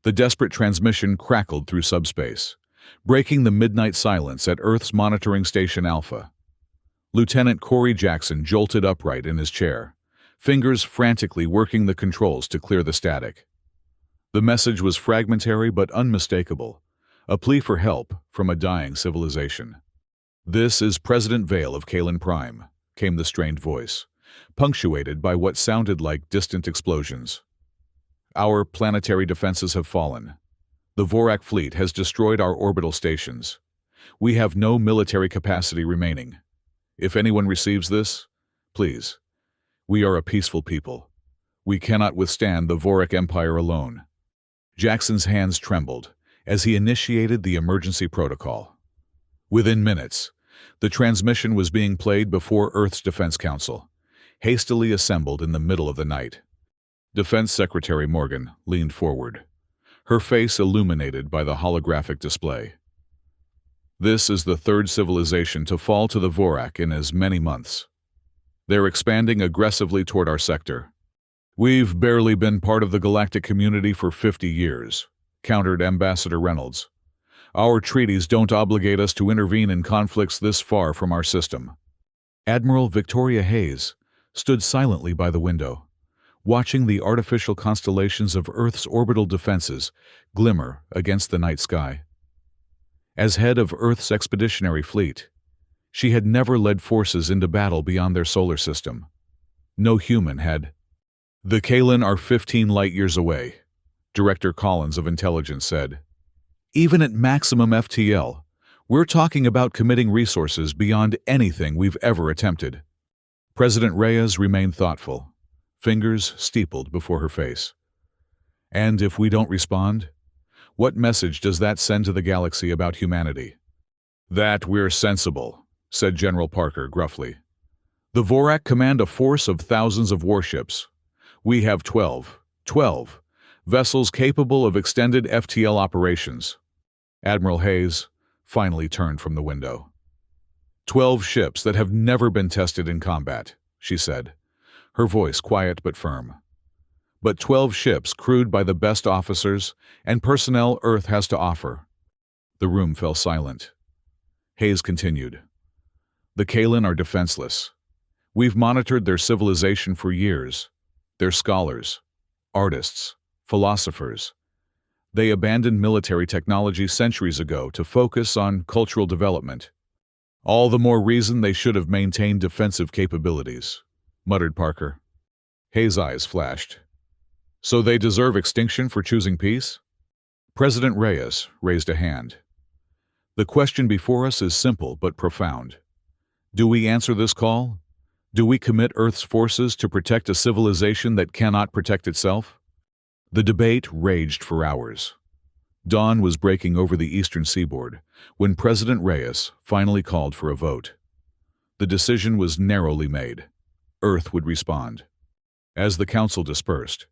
The desperate transmission crackled through subspace, breaking the midnight silence at Earth's monitoring station Alpha. Lieutenant Corey Jackson jolted upright in his chair, fingers frantically working the controls to clear the static. The message was fragmentary but unmistakable, a plea for help from a dying civilization. "This is President Vale of Kalen Prime," came the strained voice, punctuated by what sounded like distant explosions. "Our planetary defenses have fallen. The Vorak fleet has destroyed our orbital stations. We have no military capacity remaining. If anyone receives this, please. We are a peaceful people. We cannot withstand the Vorak Empire alone." Jackson's hands trembled as he initiated the emergency protocol. Within minutes, the transmission was being played before Earth's Defense Council, hastily assembled in the middle of the night. Defense Secretary Morgan leaned forward, her face illuminated by the holographic display. "This is the third civilization to fall to the Vorak in as many months. They're expanding aggressively toward our sector. We've barely been part of the galactic community for 50 years, countered Ambassador Reynolds. Our treaties don't obligate us to intervene in conflicts this far from our system. Admiral Victoria Hayes stood silently by the window, watching the artificial constellations of Earth's orbital defenses glimmer against the night sky. As head of Earth's expeditionary fleet, she had never led forces into battle beyond their solar system. No human had. "The Kalen are 15 light-years away," Director Collins of Intelligence said. "Even at maximum FTL, we're talking about committing resources beyond anything we've ever attempted." President Reyes remained thoughtful, fingers steepled before her face. "And if we don't respond, what message does that send to the galaxy about humanity?" "That we're sensible," said General Parker gruffly. "The Vorak command a force of thousands of warships. We have 12 vessels capable of extended FTL operations." Admiral Hayes finally turned from the window. 12 ships that have never been tested in combat," she said, her voice quiet but firm. "But 12 ships crewed by the best officers and personnel Earth has to offer." The room fell silent. Hayes continued. "The Kalen are defenseless. We've monitored their civilization for years. They're scholars, artists, philosophers. They abandoned military technology centuries ago to focus on cultural development. All the more reason they should have maintained defensive capabilities," muttered Parker. Hayes' eyes flashed. "So they deserve extinction for choosing peace?" President Reyes raised a hand. "The question before us is simple but profound. Do we answer this call? Do we commit Earth's forces to protect a civilization that cannot protect itself?" The debate raged for hours. Dawn was breaking over the eastern seaboard when President Reyes finally called for a vote. The decision was narrowly made. Earth would respond. As the council dispersed,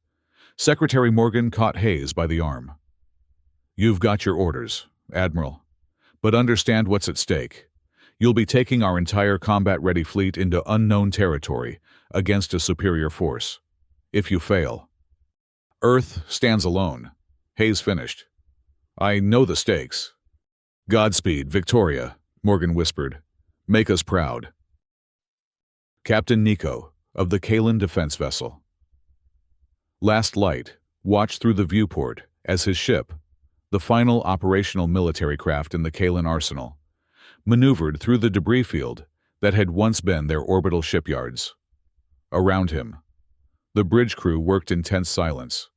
Secretary Morgan caught Hayes by the arm. "You've got your orders, Admiral, but understand what's at stake. You'll be taking our entire combat-ready fleet into unknown territory against a superior force. If you fail..." "Earth stands alone," Hayes finished. "I know the stakes." "Godspeed, Victoria," Morgan whispered. "Make us proud." Captain Nico, of the Kalen defense vessel. Last Light watched through the viewport as his ship, the final operational military craft in the Kalen arsenal, maneuvered through the debris field that had once been their orbital shipyards. Around him, the bridge crew worked in tense silence,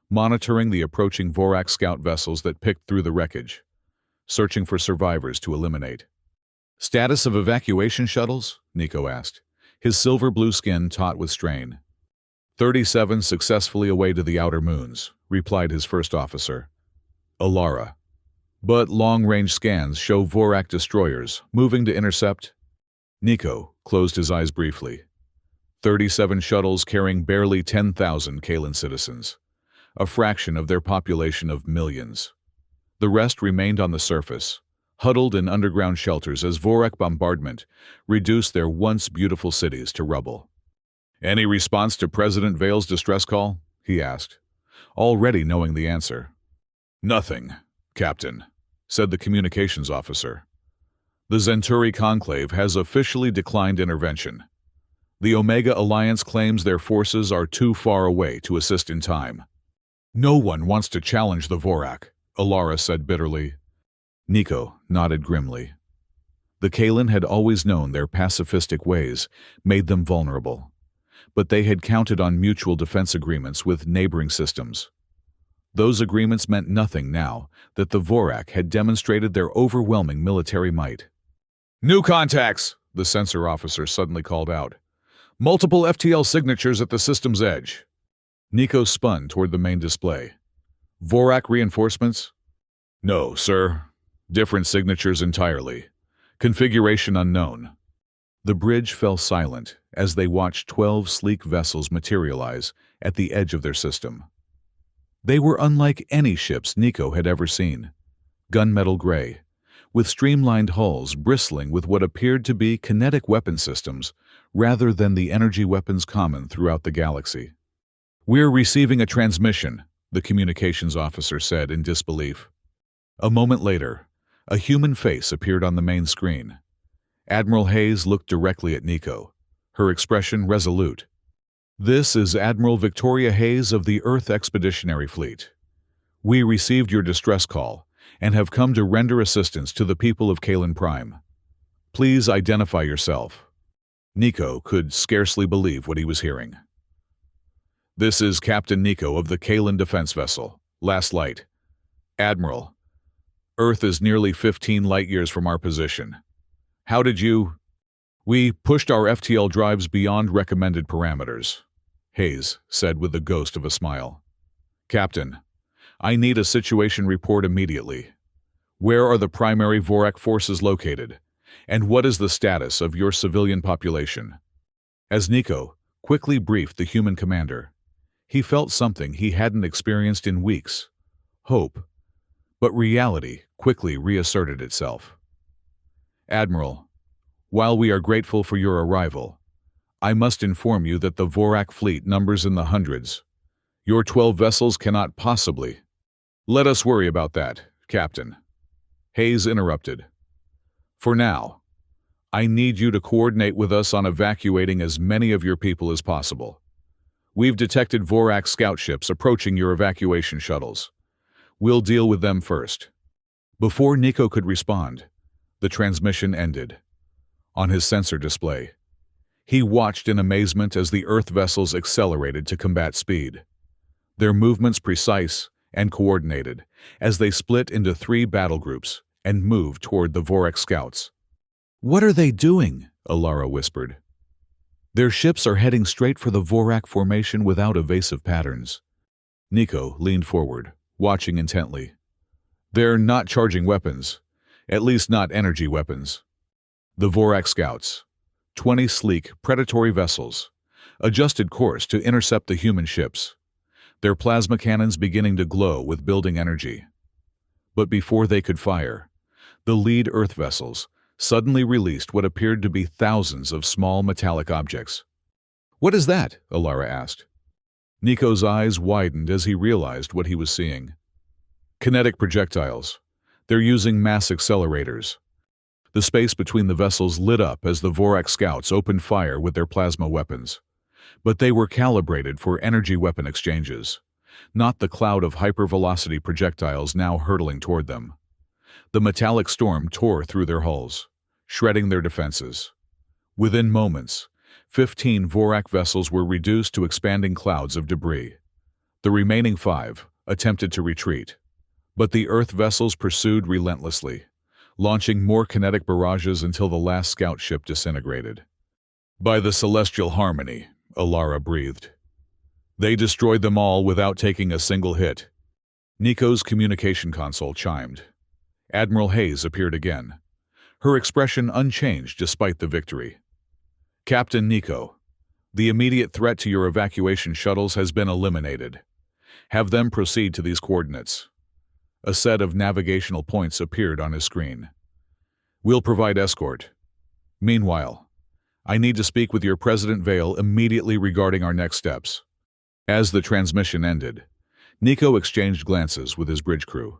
monitoring the approaching Vorak scout vessels that picked through the wreckage, searching for survivors to eliminate. "Status of evacuation shuttles?" Nico asked, his silver-blue skin taut with strain. 37 successfully away to the outer moons," replied his first officer. "Alara. But long-range scans show Vorak destroyers moving to intercept." Nico closed his eyes briefly. 37 shuttles carrying barely 10,000 Kalen citizens, a fraction of their population of millions. The rest remained on the surface, huddled in underground shelters as Vorak bombardment reduced their once beautiful cities to rubble. "Any response to President Vale's distress call?" he asked, already knowing the answer. Nothing, Captain, said the communications officer. The Zenturi Conclave has officially declined intervention. The Omega Alliance claims their forces are too far away to assist in time. No one wants to challenge the Vorak, Alara said bitterly. Nico nodded grimly. The Kaelin had always known their pacifistic ways made them vulnerable, but they had counted on mutual defense agreements with neighboring systems. Those agreements meant nothing now that the Vorak had demonstrated their overwhelming military might. "New contacts," the sensor officer suddenly called out. "Multiple FTL signatures at the system's edge." Nico spun toward the main display. "Vorak reinforcements?" "No, sir. Different signatures entirely. Configuration unknown." The bridge fell silent as they watched 12 sleek vessels materialize at the edge of their system. They were unlike any ships Nico had ever seen. Gunmetal gray, with streamlined hulls bristling with what appeared to be kinetic weapon systems rather than the energy weapons common throughout the galaxy. "We're receiving a transmission," the communications officer said in disbelief. A moment later, a human face appeared on the main screen. Admiral Hayes looked directly at Nico, her expression resolute. "This is Admiral Victoria Hayes of the Earth Expeditionary Fleet. We received your distress call and have come to render assistance to the people of Kaelin Prime. Please identify yourself." Nico could scarcely believe what he was hearing. "This is Captain Nico of the Kaelin defense vessel, Last Light. Admiral, Earth is nearly 15 light-years from our position. How did you—" "We pushed our FTL drives beyond recommended parameters," Hayes said with the ghost of a smile. "Captain, I need a situation report immediately. Where are the primary Vorak forces located, and what is the status of your civilian population?" As Nico quickly briefed the human commander, he felt something he hadn't experienced in weeks: hope. But reality quickly reasserted itself. "Admiral, while we are grateful for your arrival, I must inform you that the Vorak fleet numbers in the hundreds. Your 12 vessels cannot possibly—" "Let us worry about that, Captain," Hayes interrupted. "For now, I need you to coordinate with us on evacuating as many of your people as possible. We've detected Vorak scout ships approaching your evacuation shuttles. We'll deal with them first." Before Nico could respond, the transmission ended. On his sensor display, he watched in amazement as the Earth vessels accelerated to combat speed. Their movements precise and coordinated as they split into 3 battle groups and moved toward the Vorak scouts. "What are they doing?" Alara whispered. "Their ships are heading straight for the Vorak formation without evasive patterns." Nico leaned forward, watching intently. "They're not charging weapons, at least not energy weapons." The Vorak scouts, 20 sleek, predatory vessels, adjusted course to intercept the human ships, their plasma cannons beginning to glow with building energy. But before they could fire, the lead Earth vessels suddenly released what appeared to be thousands of small metallic objects. "What is that?" Alara asked. Nico's eyes widened as he realized what he was seeing. "Kinetic projectiles. They're using mass accelerators." The space between the vessels lit up as the Vorak scouts opened fire with their plasma weapons. But they were calibrated for energy weapon exchanges, not the cloud of hypervelocity projectiles now hurtling toward them. The metallic storm tore through their hulls, shredding their defenses. Within moments, 15 Vorak vessels were reduced to expanding clouds of debris. The remaining 5 attempted to retreat, but the Earth vessels pursued relentlessly, launching more kinetic barrages until the last scout ship disintegrated. "By the celestial harmony," Alara breathed. "They destroyed them all without taking a single hit." Nico's communication console chimed. Admiral Hayes appeared again, her expression unchanged despite the victory. "Captain Nico, the immediate threat to your evacuation shuttles has been eliminated. Have them proceed to these coordinates." A set of navigational points appeared on his screen. "We'll provide escort. Meanwhile, I need to speak with your President Vale immediately regarding our next steps." As the transmission ended, Nico exchanged glances with his bridge crew.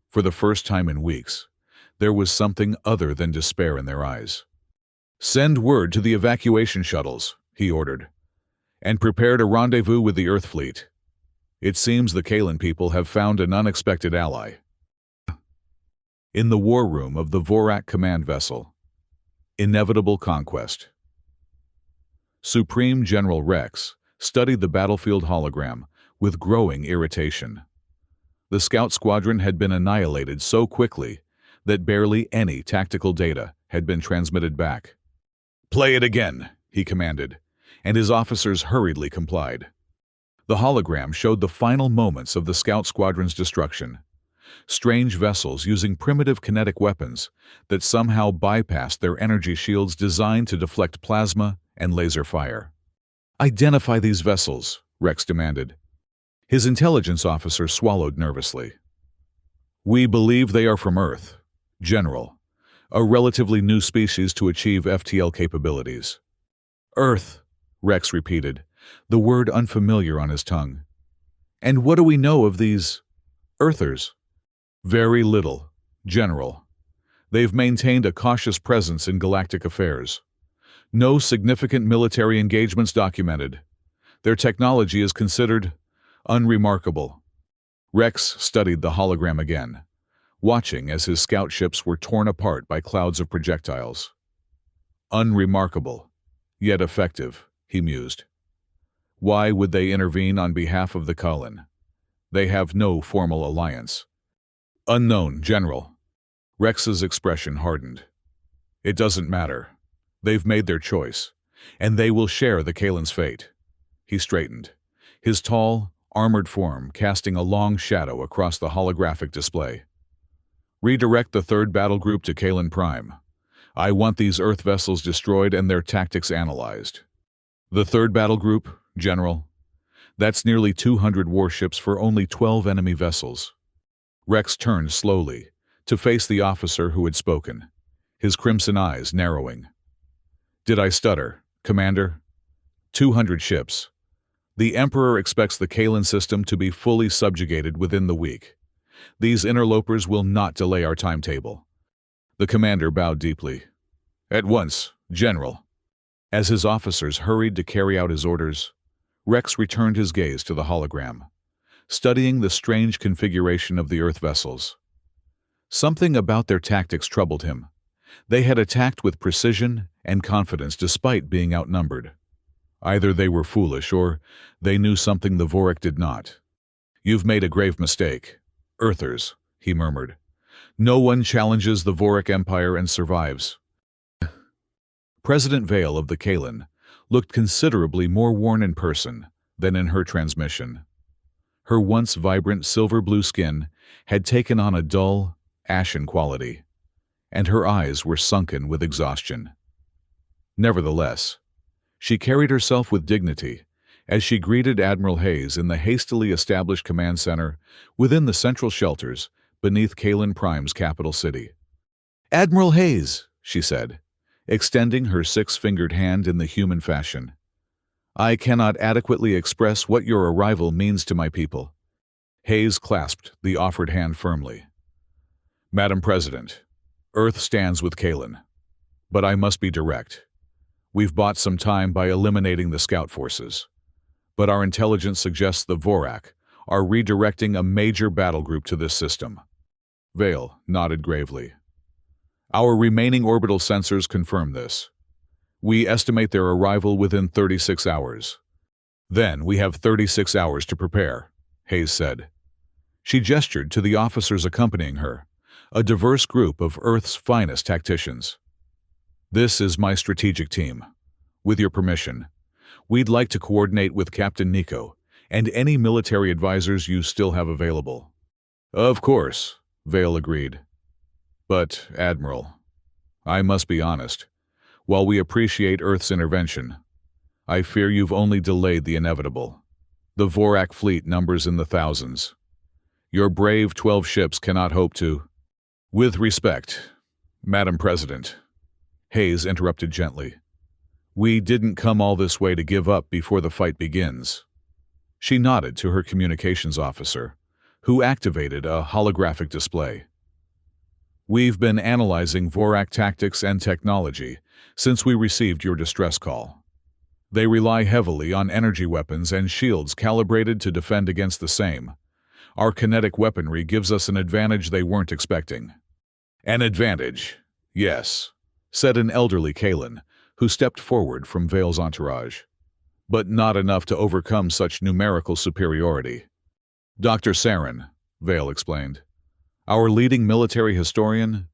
For the first time in weeks, there was something other than despair in their eyes. "Send word to the evacuation shuttles," he ordered, "and prepare to rendezvous with the Earth fleet. It seems the Kalan people have found an unexpected ally." In the war room of the Vorak command vessel, inevitable conquest. Supreme General Rex studied the battlefield hologram with growing irritation. The scout squadron had been annihilated so quickly that barely any tactical data had been transmitted back. "Play it again," he commanded, and his officers hurriedly complied. The hologram showed the final moments of the scout squadron's destruction. Strange vessels using primitive kinetic weapons that somehow bypassed their energy shields designed to deflect plasma and laser fire. "Identify these vessels," Rex demanded. His intelligence officer swallowed nervously. "We believe they are from Earth, General, a relatively new species to achieve FTL capabilities." "Earth," Rex repeated, the word unfamiliar on his tongue. "And what do we know of these Earthers?" "Very little, General. They've maintained a cautious presence in galactic affairs. No significant military engagements documented. Their technology is considered unremarkable." Rex studied the hologram again, watching as his scout ships were torn apart by clouds of projectiles. "Unremarkable, yet effective," he mused. "Why would they intervene on behalf of the Kalan? They have no formal alliance." "Unknown, General." Rex's expression hardened. "It doesn't matter. They've made their choice, and they will share the Kalan's fate." He straightened, his tall, armored form casting a long shadow across the holographic display. "Redirect the third battle group to Kalan Prime. I want these Earth vessels destroyed and their tactics analyzed." "The third battle group, General? That's nearly 200 warships for only 12 enemy vessels." Rex turned slowly to face the officer who had spoken, his crimson eyes narrowing. "Did I stutter, Commander? 200 ships. The Emperor expects the Kalan system to be fully subjugated within the week. These interlopers will not delay our timetable." The commander bowed deeply. "At once, General." As his officers hurried to carry out his orders, Rex returned his gaze to the hologram, studying the strange configuration of the Earth vessels. Something about their tactics troubled him. They had attacked with precision and confidence despite being outnumbered. Either they were foolish or they knew something the Vorak did not. "You've made a grave mistake, Earthers," he murmured. "No one challenges the Vorak Empire and survives." President Vale of the Kalan looked considerably more worn in person than in her transmission. Her once vibrant silver-blue skin had taken on a dull, ashen quality, and her eyes were sunken with exhaustion. Nevertheless, she carried herself with dignity as she greeted Admiral Hayes in the hastily established command center within the central shelters beneath Kalan Prime's capital city. "Admiral Hayes," she said, extending her six-fingered hand in the human fashion. "I cannot adequately express what your arrival means to my people." Hayes clasped the offered hand firmly. "Madam President, Earth stands with Kalan. But I must be direct. We've bought some time by eliminating the scout forces. But our intelligence suggests the Vorak are redirecting a major battle group to this system." Vale nodded gravely. "Our remaining orbital sensors confirm this. We estimate their arrival within 36 hours. Then we have 36 hours to prepare," Hayes said. She gestured to the officers accompanying her, a diverse group of Earth's finest tacticians. "This is my strategic team. With your permission, we'd like to coordinate with Captain Nico and any military advisors you still have available." "Of course," Vale agreed. "But, Admiral, I must be honest. While we appreciate Earth's intervention, I fear you've only delayed the inevitable. The Vorak fleet numbers in the thousands. Your brave 12 ships cannot hope to—" "With respect, Madam President," Hayes interrupted gently, "we didn't come all this way to give up before the fight begins. She nodded to her communications officer, who activated a holographic display. We've been analyzing Vorak tactics and technology since we received your distress call. They rely heavily on energy weapons and shields calibrated to defend against the same. Our kinetic weaponry gives us an advantage they weren't expecting. An advantage, yes, said an elderly Kalen, who stepped forward from Vale's entourage. But not enough to overcome such numerical superiority. Dr. Saren, Vale explained. Our leading military historian.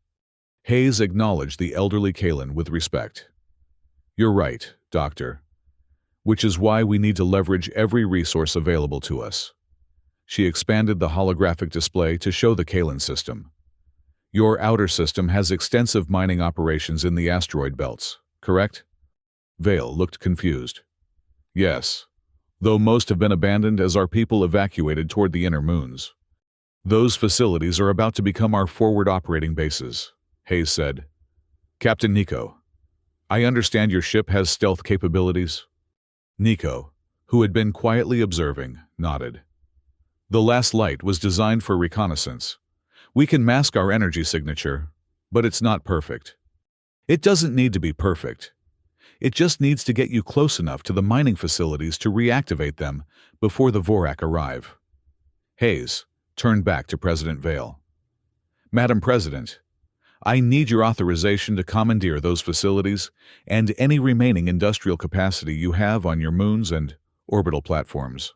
Hayes acknowledged the elderly Kalen with respect. You're right, Doctor. Which is why we need to leverage every resource available to us. She expanded the holographic display to show the Kalen system. Your outer system has extensive mining operations in the asteroid belts, correct? Vale looked confused. Yes, though most have been abandoned as our people evacuated toward the inner moons. Those facilities are about to become our forward operating bases, Hayes said. Captain Nico, I understand your ship has stealth capabilities? Nico, who had been quietly observing, nodded. The last light was designed for reconnaissance. We can mask our energy signature, but it's not perfect. It doesn't need to be perfect. It just needs to get you close enough to the mining facilities to reactivate them before the Vorak arrive. Hayes turned back to President Vale. Madam President, I need your authorization to commandeer those facilities and any remaining industrial capacity you have on your moons and orbital platforms.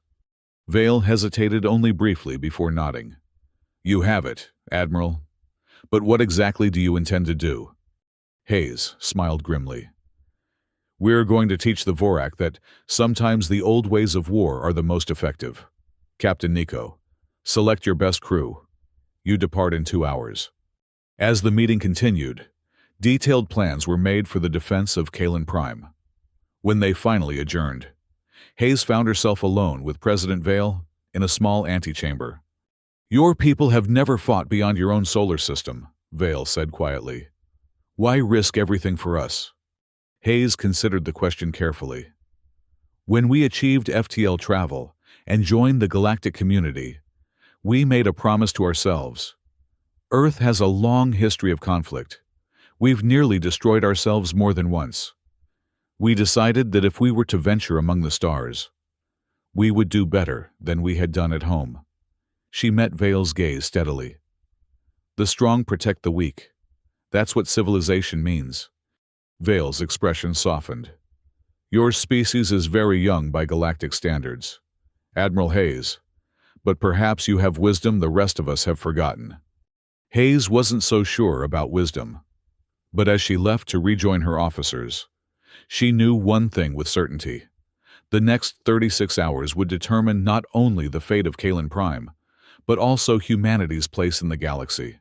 Vale hesitated only briefly before nodding. You have it, Admiral. But what exactly do you intend to do? Hayes smiled grimly. We're going to teach the Vorak that sometimes the old ways of war are the most effective. Captain Nico, select your best crew. You depart in 2 hours. As the meeting continued, detailed plans were made for the defense of Kalen Prime. When they finally adjourned, Hayes found herself alone with President Vale in a small antechamber. Your people have never fought beyond your own solar system, Vale said quietly. Why risk everything for us? Hayes considered the question carefully. When we achieved FTL travel and joined the Galactic community, we made a promise to ourselves. Earth has a long history of conflict. We've nearly destroyed ourselves more than once. We decided that if we were to venture among the stars, we would do better than we had done at home. She met Vale's gaze steadily. The strong protect the weak. That's what civilization means. Vale's expression softened. Your species is very young by galactic standards, Admiral Hayes, but perhaps you have wisdom the rest of us have forgotten. Hayes wasn't so sure about wisdom, but as she left to rejoin her officers, she knew one thing with certainty. The next 36 hours would determine not only the fate of Kalen Prime, but also humanity's place in the galaxy.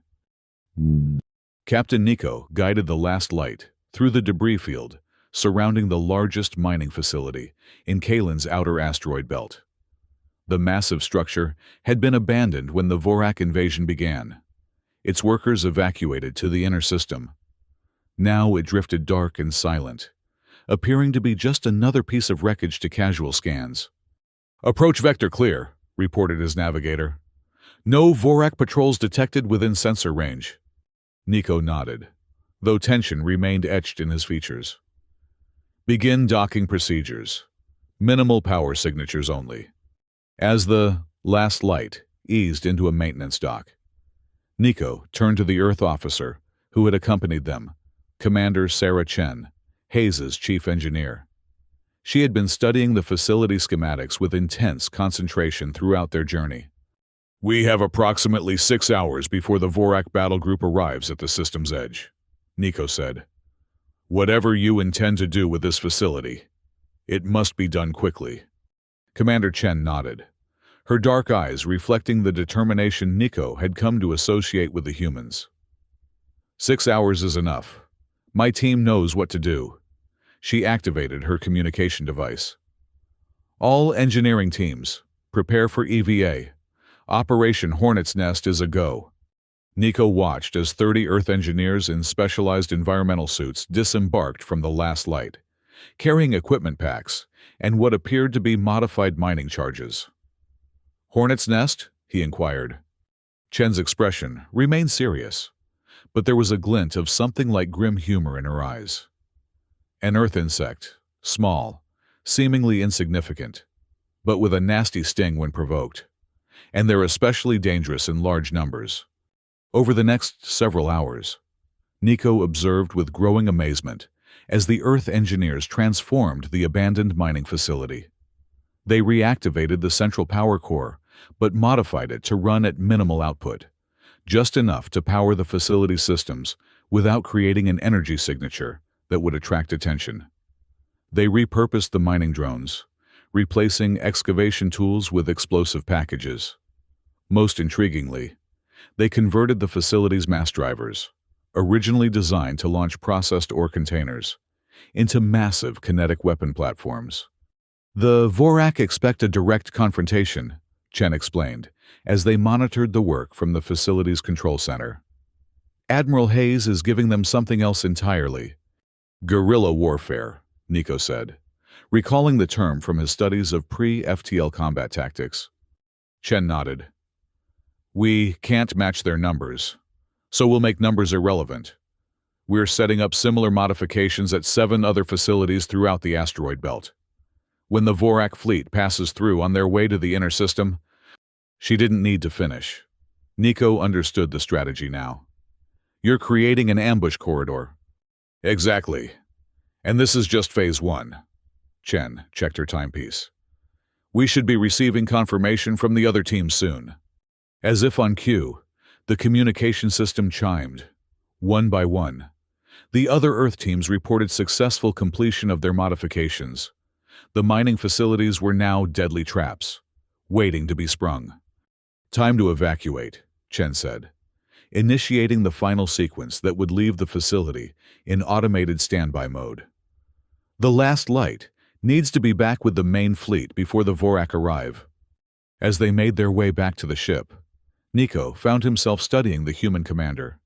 Captain Nico guided the last light through the debris field surrounding the largest mining facility in Kalen's outer asteroid belt. The massive structure had been abandoned when the Vorak invasion began. Its workers evacuated to the inner system. Now it drifted dark and silent, appearing to be just another piece of wreckage to casual scans. Approach vector clear, reported his navigator. No Vorak patrols detected within sensor range. Nico nodded, though tension remained etched in his features. Begin docking procedures. Minimal power signatures only. As the last light eased into a maintenance dock, Nico turned to the Earth officer who had accompanied them, Commander Sarah Chen, Hayes' chief engineer. She had been studying the facility schematics with intense concentration throughout their journey. We have approximately 6 hours before the Vorak battle group arrives at the system's edge, Nico said. Whatever you intend to do with this facility, it must be done quickly. Commander Chen nodded, her dark eyes reflecting the determination Nico had come to associate with the humans. 6 hours is enough. My team knows what to do. She activated her communication device. All engineering teams, prepare for EVA. Operation Hornet's Nest is a go. Nico watched as 30 Earth engineers in specialized environmental suits disembarked from the last light, carrying equipment packs and what appeared to be modified mining charges. Hornet's nest? He inquired. Chen's expression remained serious, but there was a glint of something like grim humor in her eyes. An earth insect, small, seemingly insignificant, but with a nasty sting when provoked, and they're especially dangerous in large numbers. Over the next several hours, Nico observed with growing amazement as the Earth engineers transformed the abandoned mining facility. They reactivated the central power core, but modified it to run at minimal output, just enough to power the facility systems without creating an energy signature that would attract attention. They repurposed the mining drones, replacing excavation tools with explosive packages. Most intriguingly, they converted the facility's mass drivers, originally designed to launch processed ore containers, into massive kinetic weapon platforms. The Vorak expect a direct confrontation, Chen explained, as they monitored the work from the facility's control center. Admiral Hayes is giving them something else entirely. Guerrilla warfare, Nico said, recalling the term from his studies of pre-FTL combat tactics. Chen nodded. We can't match their numbers, so we'll make numbers irrelevant. We're setting up similar modifications at 7 other facilities throughout the asteroid belt. When the Vorak fleet passes through on their way to the inner system, she didn't need to finish. Nico understood the strategy now. You're creating an ambush corridor. Exactly. And this is just phase 1. Chen checked her timepiece. We should be receiving confirmation from the other teams soon. As if on cue, the communication system chimed. One by one, the other Earth teams reported successful completion of their modifications. The mining facilities were now deadly traps, waiting to be sprung. Time to evacuate, Chen said, initiating the final sequence that would leave the facility in automated standby mode. The last light needs to be back with the main fleet before the Vorak arrive. As they made their way back to the ship, Nico found himself studying the human commander.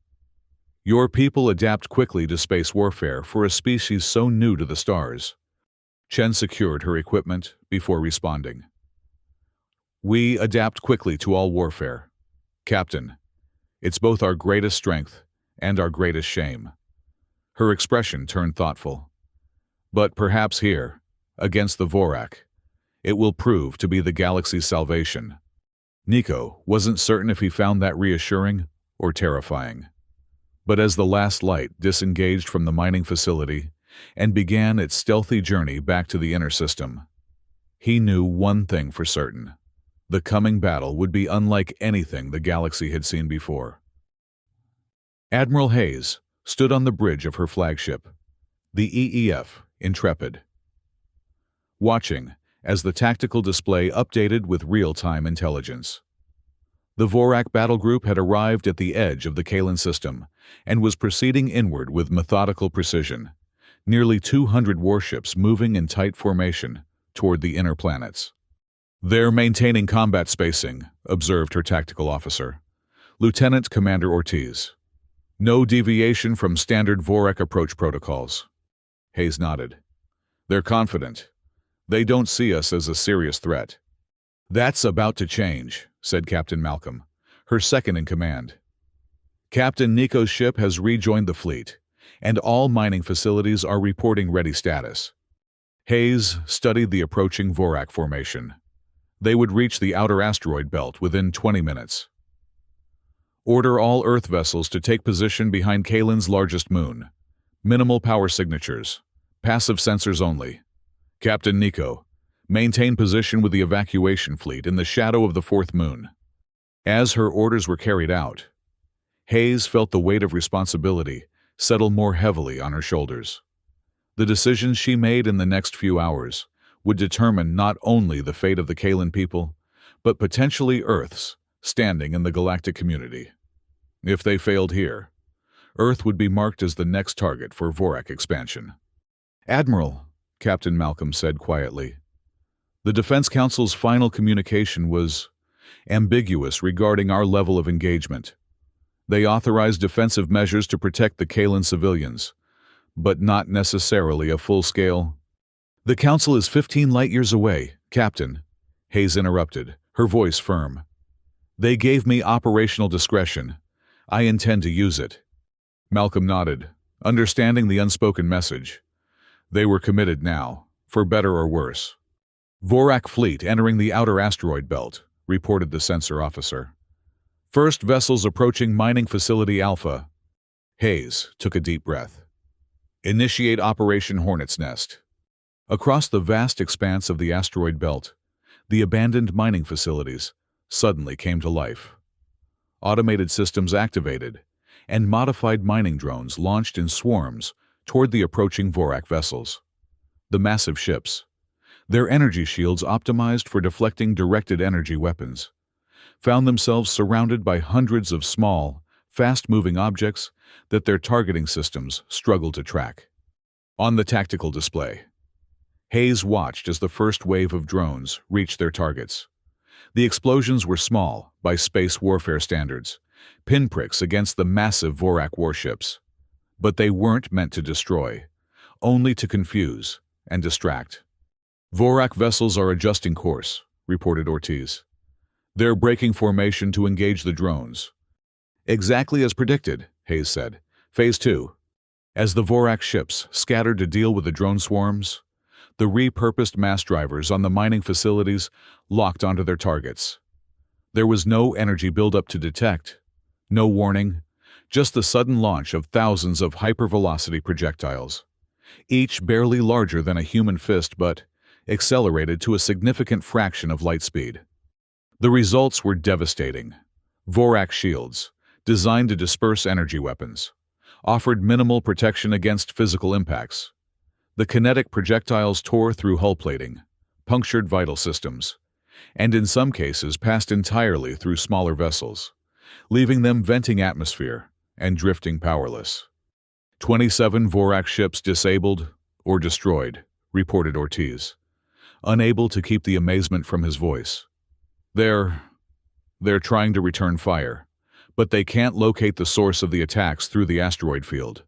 Your people adapt quickly to space warfare for a species so new to the stars. Chen secured her equipment before responding. We adapt quickly to all warfare. Captain, it's both our greatest strength and our greatest shame. Her expression turned thoughtful. But perhaps here, against the Vorak, it will prove to be the galaxy's salvation. Nico wasn't certain if he found that reassuring or terrifying. But as the last light disengaged from the mining facility and began its stealthy journey back to the inner system, he knew one thing for certain. The coming battle would be unlike anything the galaxy had seen before. Admiral Hayes stood on the bridge of her flagship, the EEF Intrepid, watching as the tactical display updated with real-time intelligence. The Vorak battle group had arrived at the edge of the Kalan system and was proceeding inward with methodical precision, nearly 200 warships moving in tight formation toward the inner planets. They're maintaining combat spacing, observed her tactical officer, Lieutenant Commander Ortiz. No deviation from standard Vorak approach protocols. Hayes nodded. They're confident. They don't see us as a serious threat. That's about to change, said Captain Malcolm, her second in command. Captain Nico's ship has rejoined the fleet, and all mining facilities are reporting ready status. Hayes studied the approaching Vorak formation. They would reach the outer asteroid belt within 20 minutes. Order all Earth vessels to take position behind Kalan's largest moon. Minimal power signatures. Passive sensors only. Captain Nico, maintain position with the evacuation fleet in the shadow of the fourth moon. As her orders were carried out, Hayes felt the weight of responsibility settle more heavily on her shoulders. The decisions she made in the next few hours would determine not only the fate of the Kalan people, but potentially Earth's standing in the galactic community. If they failed here, Earth would be marked as the next target for Vorak expansion. Admiral, Captain Malcolm said quietly, the Defense Council's final communication was ambiguous regarding our level of engagement. They authorized defensive measures to protect the Kalan civilians, but not necessarily a full-scale. The Council is 15 light-years away, Captain, Hayes interrupted, her voice firm. "They gave me operational discretion. I intend to use it." Malcolm nodded, understanding the unspoken message. They were committed now, for better or worse. "Vorak fleet entering the outer asteroid belt," reported the sensor officer. "First vessels approaching mining facility Alpha." Hayes took a deep breath. "Initiate Operation Hornet's Nest." Across the vast expanse of the asteroid belt, the abandoned mining facilities suddenly came to life. Automated systems activated, and modified mining drones launched in swarms toward the approaching Vorak vessels. The massive ships, their energy shields optimized for deflecting directed energy weapons, found themselves surrounded by hundreds of small, fast-moving objects that their targeting systems struggled to track. On the tactical display, Hayes watched as the first wave of drones reached their targets. The explosions were small by space warfare standards, pinpricks against the massive Vorak warships. But they weren't meant to destroy, only to confuse and distract. "Vorak vessels are adjusting course," reported Ortiz. "They're breaking formation to engage the drones." "Exactly as predicted," Hayes said. "Phase 2. As the Vorak ships scattered to deal with the drone swarms, the repurposed mass drivers on the mining facilities locked onto their targets. There was no energy buildup to detect, no warning, just the sudden launch of thousands of hypervelocity projectiles, each barely larger than a human fist but accelerated to a significant fraction of light speed. The results were devastating. Vorak shields, designed to disperse energy weapons, offered minimal protection against physical impacts. The kinetic projectiles tore through hull plating, punctured vital systems, and in some cases passed entirely through smaller vessels, leaving them venting atmosphere and drifting powerless. 27 Vorak ships disabled or destroyed, reported Ortiz, unable to keep the amazement from his voice. They're trying to return fire, but they can't locate the source of the attacks through the asteroid field.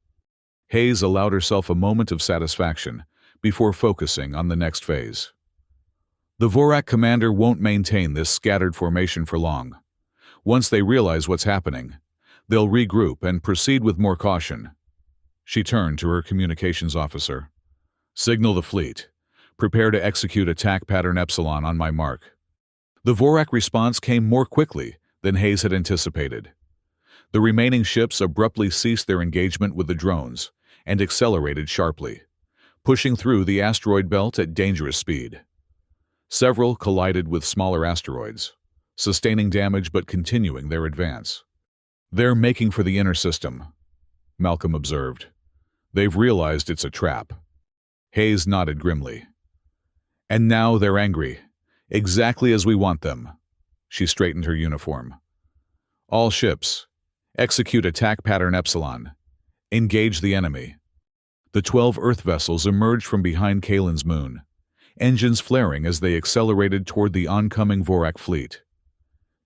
Hayes allowed herself a moment of satisfaction before focusing on the next phase. The Vorak commander won't maintain this scattered formation for long. Once they realize what's happening, they'll regroup and proceed with more caution. She turned to her communications officer. "Signal the fleet. Prepare to execute attack pattern Epsilon on my mark." The Vorak response came more quickly than Hayes had anticipated. The remaining ships abruptly ceased their engagement with the drones and accelerated sharply, pushing through the asteroid belt at dangerous speed. Several collided with smaller asteroids, sustaining damage but continuing their advance. "They're making for the inner system," Malcolm observed. "They've realized it's a trap." Hayes nodded grimly. "And now they're angry, exactly as we want them." She straightened her uniform. "All ships, execute attack pattern Epsilon. Engage the enemy." The 12 Earth vessels emerged from behind Kalen's moon, engines flaring as they accelerated toward the oncoming Vorak fleet.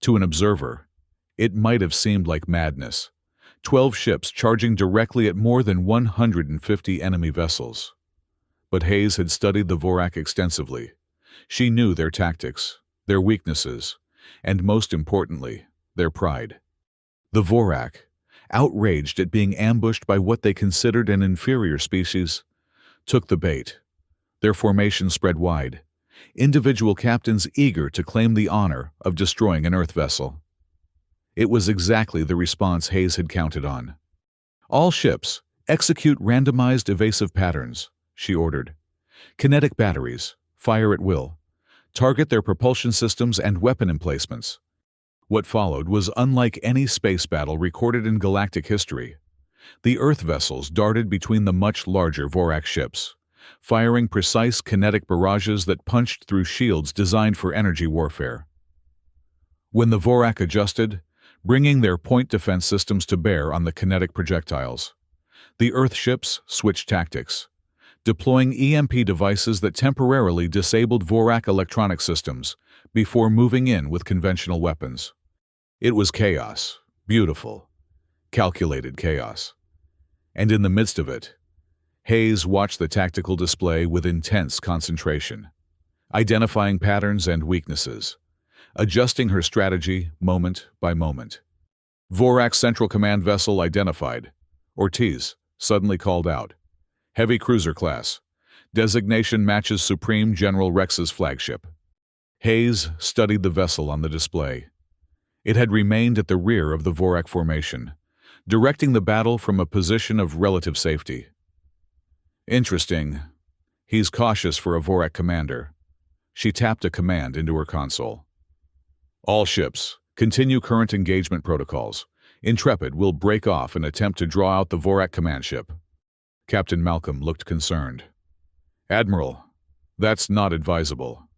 To an observer, it might have seemed like madness. 12 ships charging directly at more than 150 enemy vessels. But Hayes had studied the Vorak extensively. She knew their tactics, their weaknesses, and most importantly, their pride. The Vorak, outraged at being ambushed by what they considered an inferior species, took the bait. Their formation spread wide, individual captains eager to claim the honor of destroying an Earth vessel. It was exactly the response Hayes had counted on. "All ships, execute randomized evasive patterns," she ordered. "Kinetic batteries, fire at will. Target their propulsion systems and weapon emplacements." What followed was unlike any space battle recorded in galactic history. The Earth vessels darted between the much larger Vorak ships, firing precise kinetic barrages that punched through shields designed for energy warfare. When the Vorak adjusted, bringing their point defense systems to bear on the kinetic projectiles, the Earth ships switched tactics, deploying EMP devices that temporarily disabled Vorak electronic systems before moving in with conventional weapons. It was chaos, beautiful, calculated chaos. And in the midst of it, Hayes watched the tactical display with intense concentration, identifying patterns and weaknesses, adjusting her strategy moment by moment. Vorak Central Command Vessel identified. Ortiz suddenly called out. Heavy cruiser class. Designation matches Supreme General Rex's flagship. Hayes studied the vessel on the display. It had remained at the rear of the Vorak formation, directing the battle from a position of relative safety. Interesting. He's cautious for a Vorak commander. She tapped a command into her console. All ships, continue current engagement protocols. Intrepid will break off and attempt to draw out the Vorak command ship. Captain Malcolm looked concerned. Admiral, that's not advisable.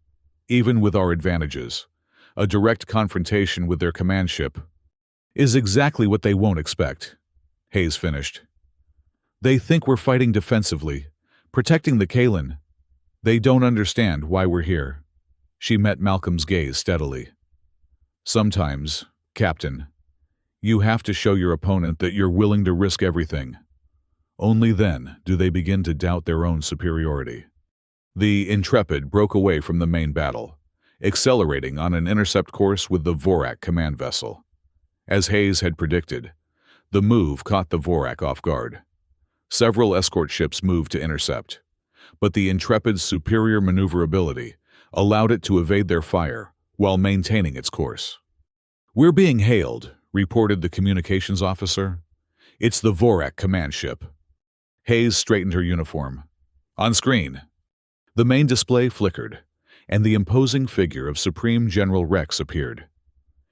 Even with our advantages, a direct confrontation with their command ship is exactly what they won't expect. Hayes finished. They think we're fighting defensively, protecting the Kaelin. They don't understand why we're here. She met Malcolm's gaze steadily. Sometimes, Captain, you have to show your opponent that you're willing to risk everything. Only then do they begin to doubt their own superiority. The Intrepid broke away from the main battle, accelerating on an intercept course with the Vorak command vessel. As Hayes had predicted, the move caught the Vorak off guard. Several escort ships moved to intercept, but the Intrepid's superior maneuverability allowed it to evade their fire while maintaining its course. We're being hailed, reported the communications officer. It's the Vorak command ship. Hayes straightened her uniform. On screen. The main display flickered, and the imposing figure of Supreme General Rex appeared.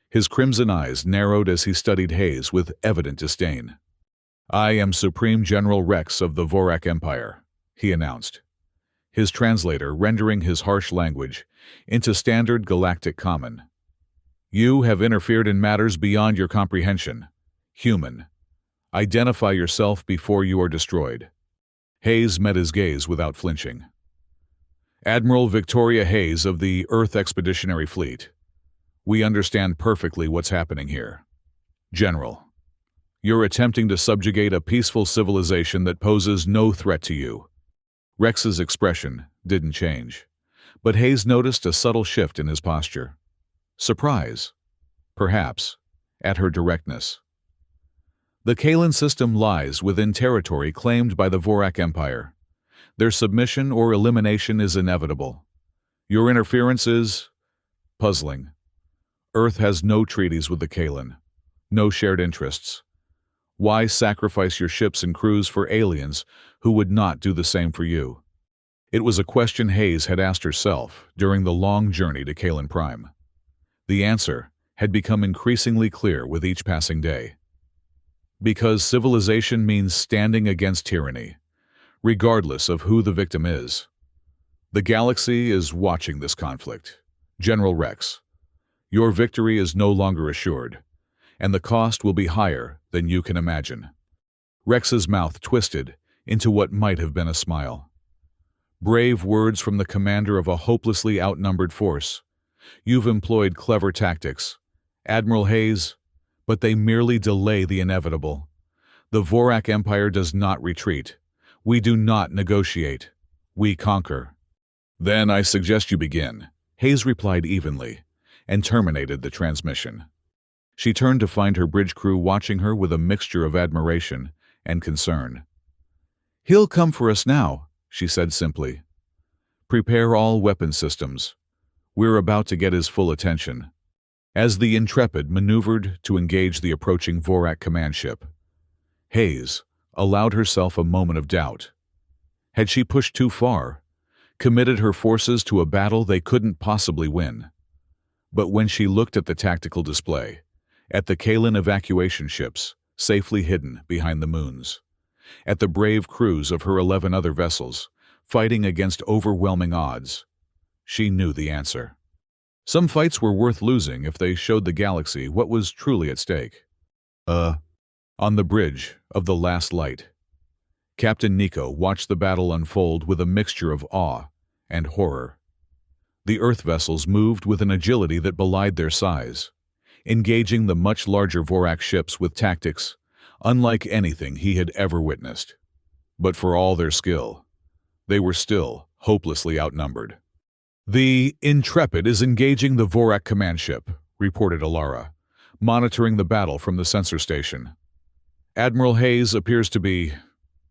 His crimson eyes narrowed as he studied Hayes with evident disdain. I am Supreme General Rex of the Vorak Empire, he announced, his translator rendering his harsh language into standard galactic common. You have interfered in matters beyond your comprehension. Human. Identify yourself before you are destroyed. Hayes met his gaze without flinching. Admiral Victoria Hayes of the Earth Expeditionary Fleet. We understand perfectly what's happening here. General, you're attempting to subjugate a peaceful civilization that poses no threat to you. Rex's expression didn't change, but Hayes noticed a subtle shift in his posture. Surprise, perhaps, at her directness. The Kaelin system lies within territory claimed by the Vorak Empire. Their submission or elimination is inevitable. Your interference is puzzling. Earth has no treaties with the Kaelin, no shared interests. Why sacrifice your ships and crews for aliens who would not do the same for you? It was a question Hayes had asked herself during the long journey to Kaelin Prime. The answer had become increasingly clear with each passing day. Because civilization means standing against tyranny, regardless of who the victim is. The galaxy is watching this conflict. General Rex, your victory is no longer assured, and the cost will be higher than you can imagine. Rex's mouth twisted into what might have been a smile. Brave words from the commander of a hopelessly outnumbered force. You've employed clever tactics, Admiral Hayes, but they merely delay the inevitable. The Vorak Empire does not retreat. We do not negotiate. We conquer. Then I suggest you begin, Hayes replied evenly, and terminated the transmission. She turned to find her bridge crew watching her with a mixture of admiration and concern. He'll come for us now, she said simply. Prepare all weapon systems. We're about to get his full attention. As the Intrepid maneuvered to engage the approaching Vorak command ship, Hayes allowed herself a moment of doubt. Had she pushed too far, committed her forces to a battle they couldn't possibly win? But when she looked at the tactical display, at the Kaelin evacuation ships safely hidden behind the moons, at the brave crews of her 11 other vessels fighting against overwhelming odds, she knew the answer. Some fights were worth losing if they showed the galaxy what was truly at stake. On the bridge of the last light, Captain Nico watched the battle unfold with a mixture of awe and horror. The Earth vessels moved with an agility that belied their size, engaging the much larger Vorak ships with tactics unlike anything he had ever witnessed. But for all their skill, they were still hopelessly outnumbered. The Intrepid is engaging the Vorak command ship, reported Alara, monitoring the battle from the sensor station. Admiral Hayes appears to be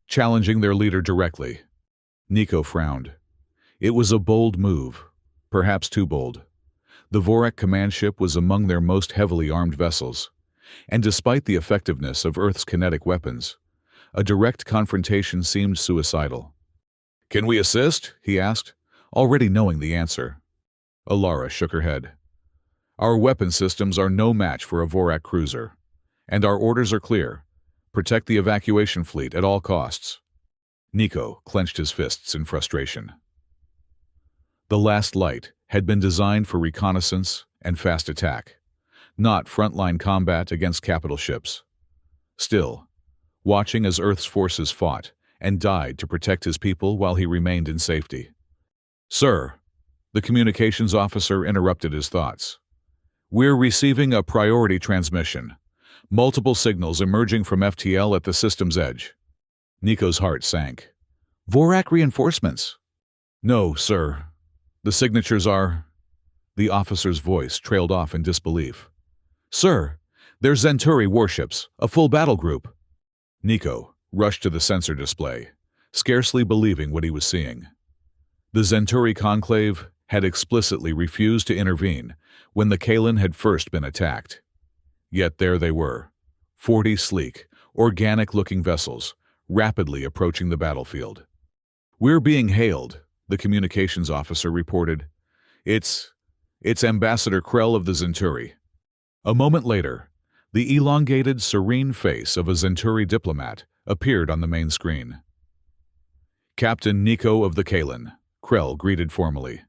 challenging their leader directly. Nico frowned. It was a bold move, perhaps too bold. The Vorak command ship was among their most heavily armed vessels, and despite the effectiveness of Earth's kinetic weapons, a direct confrontation seemed suicidal. "Can we assist?" he asked, already knowing the answer. Alara shook her head. "Our weapon systems are no match for a Vorak cruiser, and our orders are clear. Protect the evacuation fleet at all costs." Nico clenched his fists in frustration. The last light had been designed for reconnaissance and fast attack, not frontline combat against capital ships. Still, watching as Earth's forces fought and died to protect his people while he remained in safety. "Sir," the communications officer interrupted his thoughts. "We're receiving a priority transmission. Multiple signals emerging from FTL at the system's edge." Nico's heart sank. "Vorak reinforcements?" "No, sir. The signatures are—" The officer's voice trailed off in disbelief. "Sir, they're Zenturi warships, a full battle group." Nico rushed to the sensor display, scarcely believing what he was seeing. The Zenturi conclave had explicitly refused to intervene when the Kalan had first been attacked. Yet there they were, 40 sleek, organic-looking vessels, rapidly approaching the battlefield. "We're being hailed," the communications officer reported. It's Ambassador Krell of the Zenturi." A moment later, the elongated, serene face of a Zenturi diplomat appeared on the main screen. "Captain Nico of the Kalan," Krell greeted formally.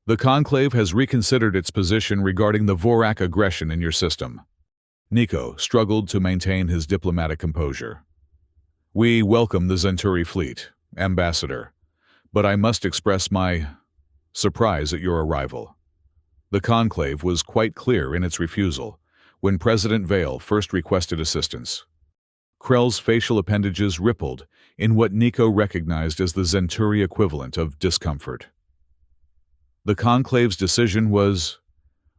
"The Conclave has reconsidered its position regarding the Vorak aggression in your system." Nico struggled to maintain his diplomatic composure. "We welcome the Zenturi fleet, Ambassador, but I must express my surprise at your arrival." The Conclave was quite clear in its refusal when President Vale first requested assistance. Krell's facial appendages rippled in what Nico recognized as the Zenturi equivalent of discomfort. "The Conclave's decision was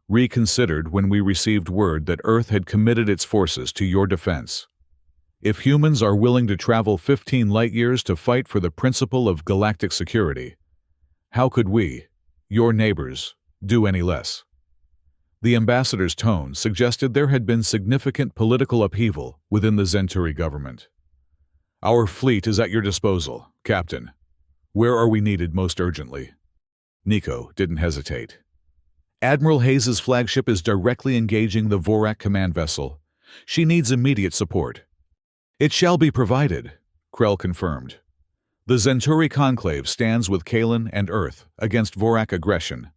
reconsidered when we received word that Earth had committed its forces to your defense. If humans are willing to travel 15 light-years to fight for the principle of galactic security, how could we, your neighbors, do any less?" The ambassador's tone suggested there had been significant political upheaval within the Zenturi government. "Our fleet is at your disposal, Captain. Where are we needed most urgently?" Nico didn't hesitate. "Admiral Hayes's flagship is directly engaging the Vorak command vessel. She needs immediate support." "It shall be provided," Krell confirmed. "The Zenturi Conclave stands with Kalan and Earth against Vorak aggression."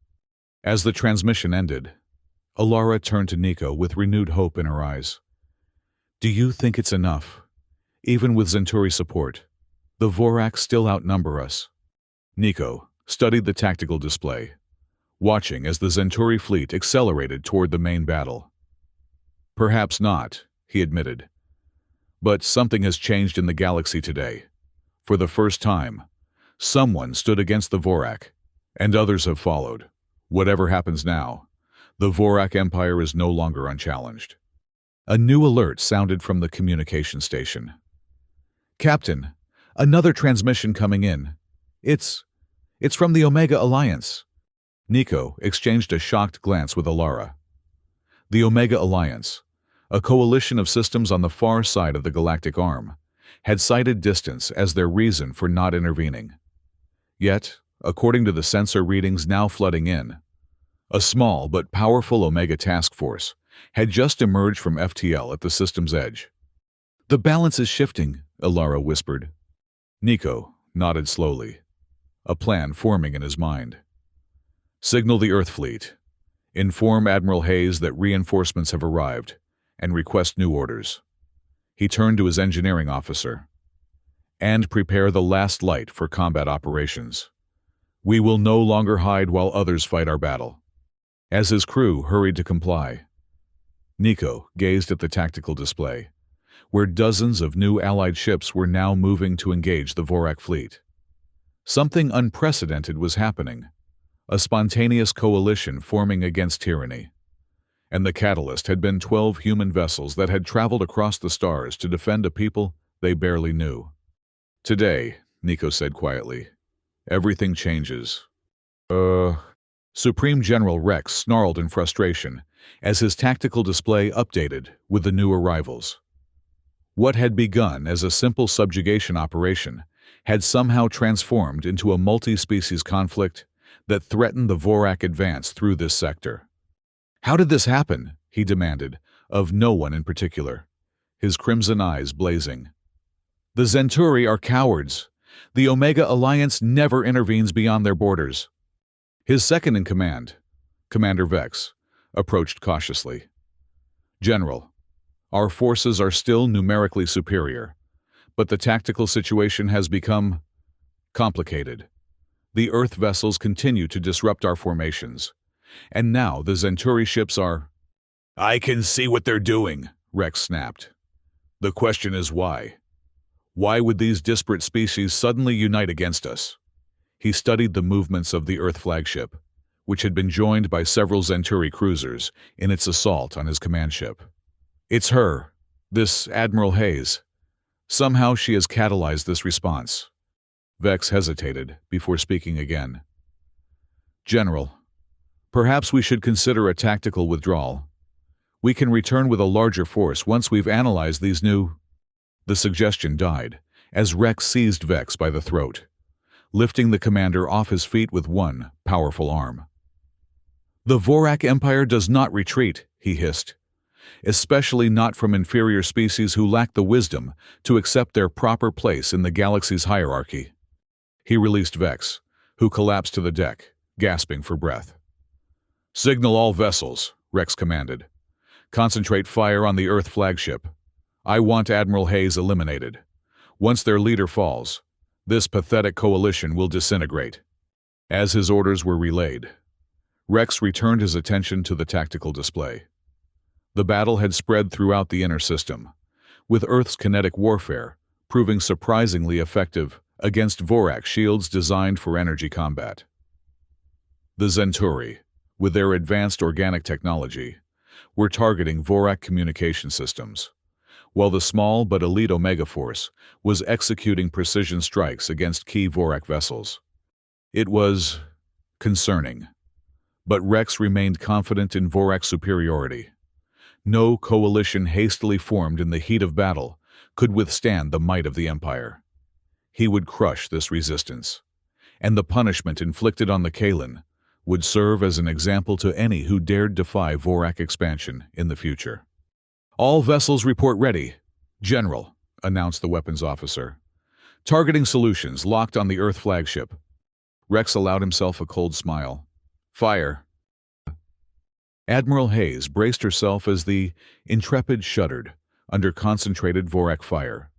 As the transmission ended, Alara turned to Nico with renewed hope in her eyes. "Do you think it's enough? Even with Zenturi support, the Vorak still outnumber us." Nico studied the tactical display, watching as the Zenturi fleet accelerated toward the main battle. "Perhaps not," he admitted. "But something has changed in the galaxy today. For the first time, someone stood against the Vorak, and others have followed. Whatever happens now, the Vorak Empire is no longer unchallenged." A new alert sounded from the communication station. "Captain, another transmission coming in. It's from the Omega Alliance." Nico exchanged a shocked glance with Alara. The Omega Alliance, a coalition of systems on the far side of the galactic arm, had cited distance as their reason for not intervening. Yet, according to the sensor readings now flooding in, a small but powerful Omega task force had just emerged from FTL at the system's edge. "The balance is shifting," Alara whispered. Nico nodded slowly, a plan forming in his mind. "Signal the Earth fleet. Inform Admiral Hayes that reinforcements have arrived, and request new orders." He turned to his engineering officer. "And prepare the last light for combat operations. We will no longer hide while others fight our battle." As his crew hurried to comply, Nico gazed at the tactical display, where dozens of new Allied ships were now moving to engage the Vorak fleet. Something unprecedented was happening. a spontaneous coalition forming against tyranny. And the catalyst had been 12 human vessels that had traveled across the stars to defend a people they barely knew. Today, Nico said quietly, everything changes. Supreme General Rex snarled in frustration as his tactical display updated with the new arrivals. What had begun as a simple subjugation operation had somehow transformed into a multi-species conflict that threatened the Vorak advance through this sector. How did this happen? He demanded, of no one in particular, his crimson eyes blazing. The Zenturi are cowards. The Omega Alliance never intervenes beyond their borders. His second-in-command, Commander Vex, approached cautiously. General, our forces are still numerically superior, but the tactical situation has become complicated. The Earth vessels continue to disrupt our formations, and now the Zenturi ships are— I can see what they're doing, Rex snapped. The question is why? Why would these disparate species suddenly unite against us? He studied the movements of the Earth flagship, which had been joined by several Zenturi cruisers in its assault on his command ship. It's her, this Admiral Hayes. Somehow she has catalyzed this response. Vex hesitated before speaking again. General, perhaps we should consider a tactical withdrawal. We can return with a larger force once we've analyzed these new— The suggestion died as Rex seized Vex by the throat, lifting the commander off his feet with one powerful arm. The Vorak Empire does not retreat, he hissed, especially not from inferior species who lack the wisdom to accept their proper place in the galaxy's hierarchy. He released Vex, who collapsed to the deck, gasping for breath. Signal all vessels, Rex commanded. Concentrate fire on the Earth flagship. I want Admiral Hayes eliminated. Once their leader falls, this pathetic coalition will disintegrate. As his orders were relayed, Rex returned his attention to the tactical display. The battle had spread throughout the inner system, with Earth's kinetic warfare proving surprisingly effective against Vorak shields designed for energy combat. The Zenturi, with their advanced organic technology, were targeting Vorak communication systems, while the small but elite Omega Force was executing precision strikes against key Vorak vessels. It was concerning, but Rex remained confident in Vorak's superiority. No coalition hastily formed in the heat of battle could withstand the might of the Empire. He would crush this resistance, and the punishment inflicted on the Kaelin would serve as an example to any who dared defy Vorak expansion in the future. All vessels report ready, General, announced the weapons officer. Targeting solutions locked on the Earth flagship. Rex allowed himself a cold smile. Fire. Admiral Hayes braced herself as the Intrepid shuddered under concentrated Vorak fire.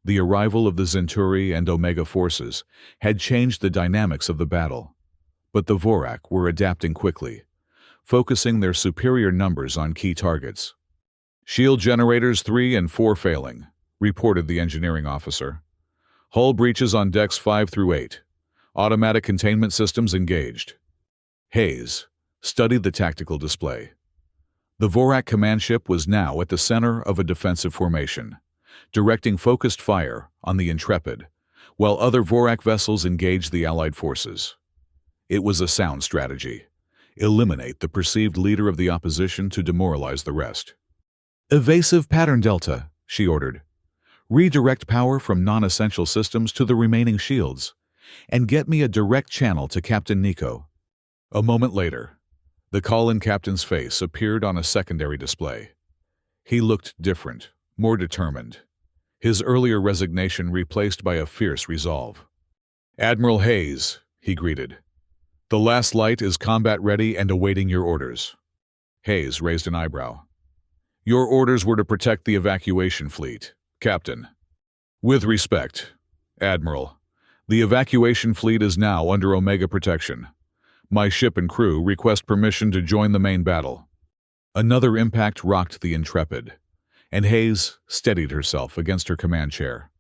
The arrival of the Zenturi and Omega forces had changed the dynamics of the battle, but the Vorak were adapting quickly, focusing their superior numbers on key targets. Shield generators 3 and 4 failing, reported the engineering officer. Hull breaches on decks 5 through 8. Automatic containment systems engaged. Hayes studied the tactical display. The Vorak command ship was now at the center of a defensive formation, directing focused fire on the Intrepid, while other Vorak vessels engaged the Allied forces. It was a sound strategy. Eliminate the perceived leader of the opposition to demoralize the rest. Evasive pattern delta, she ordered. Redirect power from non-essential systems to the remaining shields, and get me a direct channel to Captain Nico. A moment later, the call-in captain's face appeared on a secondary display. He looked different, more determined, his earlier resignation replaced by a fierce resolve. Admiral Hayes, he greeted. The last light is combat-ready and awaiting your orders. Hayes raised an eyebrow. Your orders were to protect the evacuation fleet, Captain. With respect, Admiral, the evacuation fleet is now under Omega protection. My ship and crew request permission to join the main battle. Another impact rocked the Intrepid, and Hayes steadied herself against her command chair.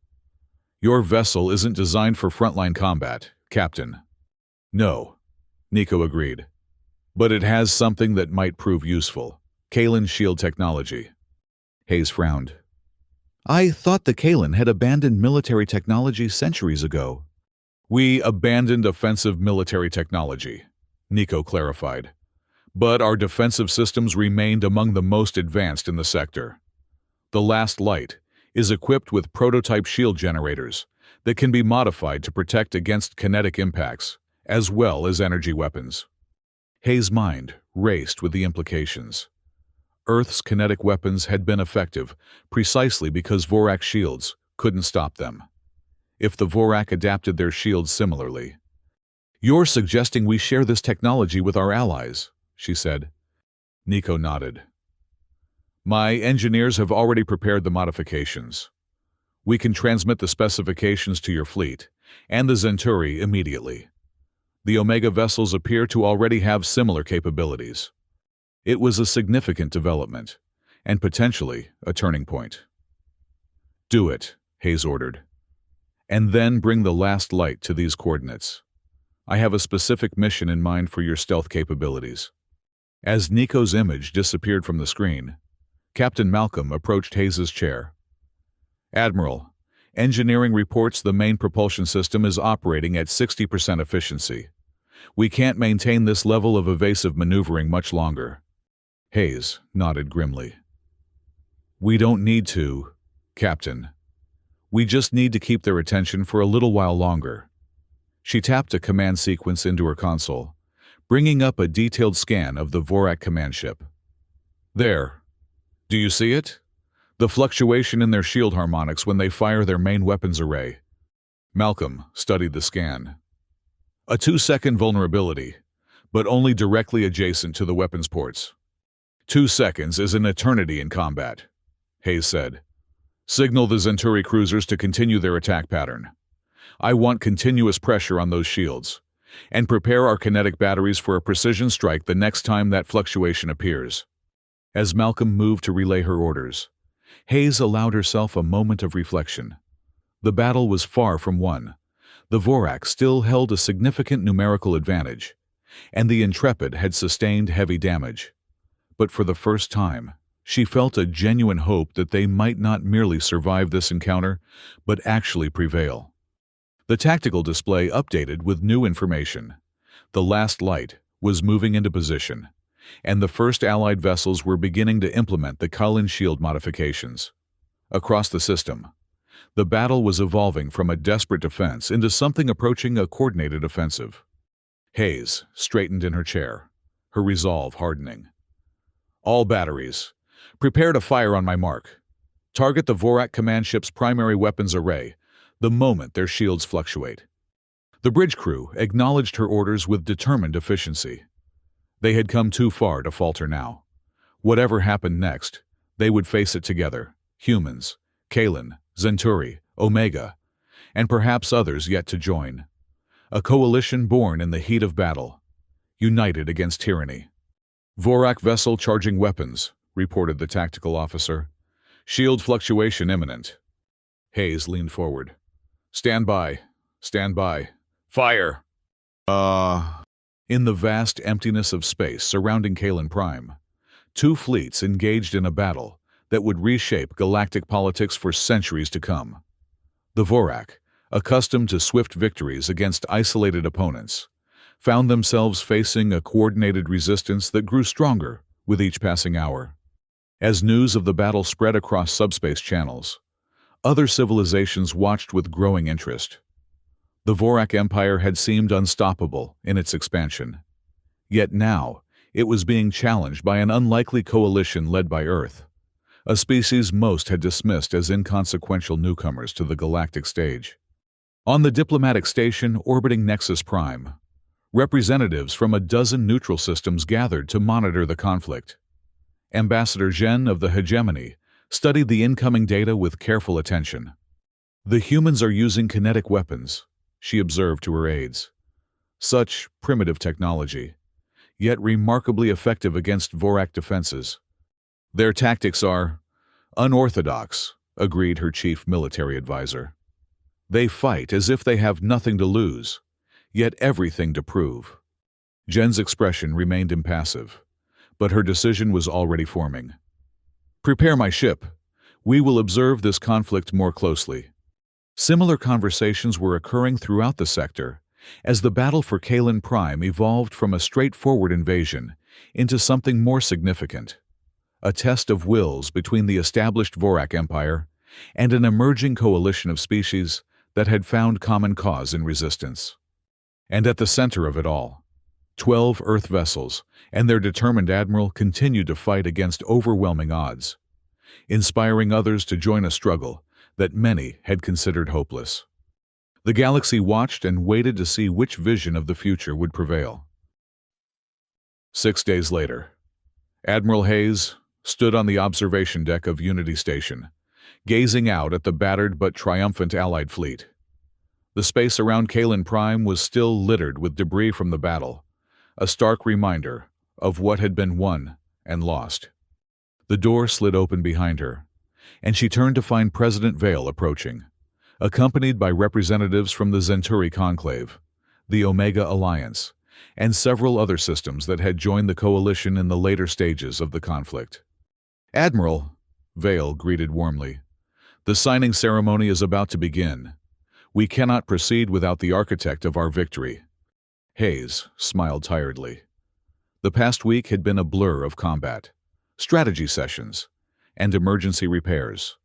Your vessel isn't designed for frontline combat, Captain. No. Nico agreed. But it has something that might prove useful. Kalen's shield technology. Hayes frowned. I thought the Kalen had abandoned military technology centuries ago. We abandoned offensive military technology, Nico clarified. But our defensive systems remained among the most advanced in the sector. The Last Light is equipped with prototype shield generators that can be modified to protect against kinetic impacts, as well as energy weapons. Hayes' mind raced with the implications. Earth's kinetic weapons had been effective precisely because Vorak shields couldn't stop them. If the Vorak adapted their shields similarly. You're suggesting we share this technology with our allies, she said. Nico nodded. My engineers have already prepared the modifications. We can transmit the specifications to your fleet and the Zenturi immediately. The Omega vessels appear to already have similar capabilities. It was a significant development, and potentially a turning point. Do it, Hayes ordered. And then bring the Last Light to these coordinates. I have a specific mission in mind for your stealth capabilities. As Nico's image disappeared from the screen, Captain Malcolm approached Hayes' chair. Admiral, engineering reports the main propulsion system is operating at 60% efficiency. We can't maintain this level of evasive maneuvering much longer. Hayes nodded grimly. We don't need to, Captain. We just need to keep their attention for a little while longer. She tapped a command sequence into her console, bringing up a detailed scan of the Vorak command ship. There. Do you see it? The fluctuation in their shield harmonics when they fire their main weapons array. Malcolm studied the scan. A 2-second vulnerability, but only directly adjacent to the weapons ports. 2 seconds is an eternity in combat, Hayes said. Signal the Zenturi cruisers to continue their attack pattern. I want continuous pressure on those shields, and prepare our kinetic batteries for a precision strike the next time that fluctuation appears. As Malcolm moved to relay her orders, Hayes allowed herself a moment of reflection. The battle was far from won. The Vorak still held a significant numerical advantage, and the Intrepid had sustained heavy damage. But for the first time, she felt a genuine hope that they might not merely survive this encounter, but actually prevail. The tactical display updated with new information. The Last Light was moving into position, and the first Allied vessels were beginning to implement the Kalen shield modifications. Across the system, the battle was evolving from a desperate defense into something approaching a coordinated offensive. Hayes straightened in her chair, her resolve hardening. All batteries, prepare to fire on my mark. Target the Vorak command ship's primary weapons array the moment their shields fluctuate. The bridge crew acknowledged her orders with determined efficiency. They had come too far to falter now. Whatever happened next, they would face it together. Humans, Kalen, Zenturi, Omega, and perhaps others yet to join. A coalition born in the heat of battle, united against tyranny. Vorak vessel charging weapons, reported the tactical officer. Shield fluctuation imminent. Hayes leaned forward. Stand by. Stand by. Fire! In the vast emptiness of space surrounding Kalen Prime, two fleets engaged in a battle that would reshape galactic politics for centuries to come. The Vorak, accustomed to swift victories against isolated opponents, found themselves facing a coordinated resistance that grew stronger with each passing hour. As news of the battle spread across subspace channels, other civilizations watched with growing interest. The Vorak Empire had seemed unstoppable in its expansion. Yet now, it was being challenged by an unlikely coalition led by Earth, a species most had dismissed as inconsequential newcomers to the galactic stage. On the diplomatic station orbiting Nexus Prime, representatives from a dozen neutral systems gathered to monitor the conflict. Ambassador Zhen of the Hegemony studied the incoming data with careful attention. The humans are using kinetic weapons, she observed to her aides. Such primitive technology, yet remarkably effective against Vorak defenses. Their tactics are unorthodox, agreed her chief military advisor. They fight as if they have nothing to lose, yet everything to prove. Jen's expression remained impassive, but her decision was already forming. "Prepare my ship. We will observe this conflict more closely." Similar conversations were occurring throughout the sector as the battle for Kalen Prime evolved from a straightforward invasion into something more significant, a test of wills between the established Vorak Empire and an emerging coalition of species that had found common cause in resistance. And at the center of it all, 12 Earth vessels and their determined admiral continued to fight against overwhelming odds, inspiring others to join a struggle that many had considered hopeless. The galaxy watched and waited to see which vision of the future would prevail. 6 days later, Admiral Hayes stood on the observation deck of Unity Station, gazing out at the battered but triumphant Allied fleet. The space around Kalen Prime was still littered with debris from the battle, a stark reminder of what had been won and lost. The door slid open behind her, and she turned to find President Vale approaching, accompanied by representatives from the Zenturi Conclave, the Omega Alliance, and several other systems that had joined the coalition in the later stages of the conflict. "Admiral," Vale greeted warmly, "the signing ceremony is about to begin. We cannot proceed without the architect of our victory." Hayes smiled tiredly. The past week had been a blur of combat, strategy sessions, and emergency repairs.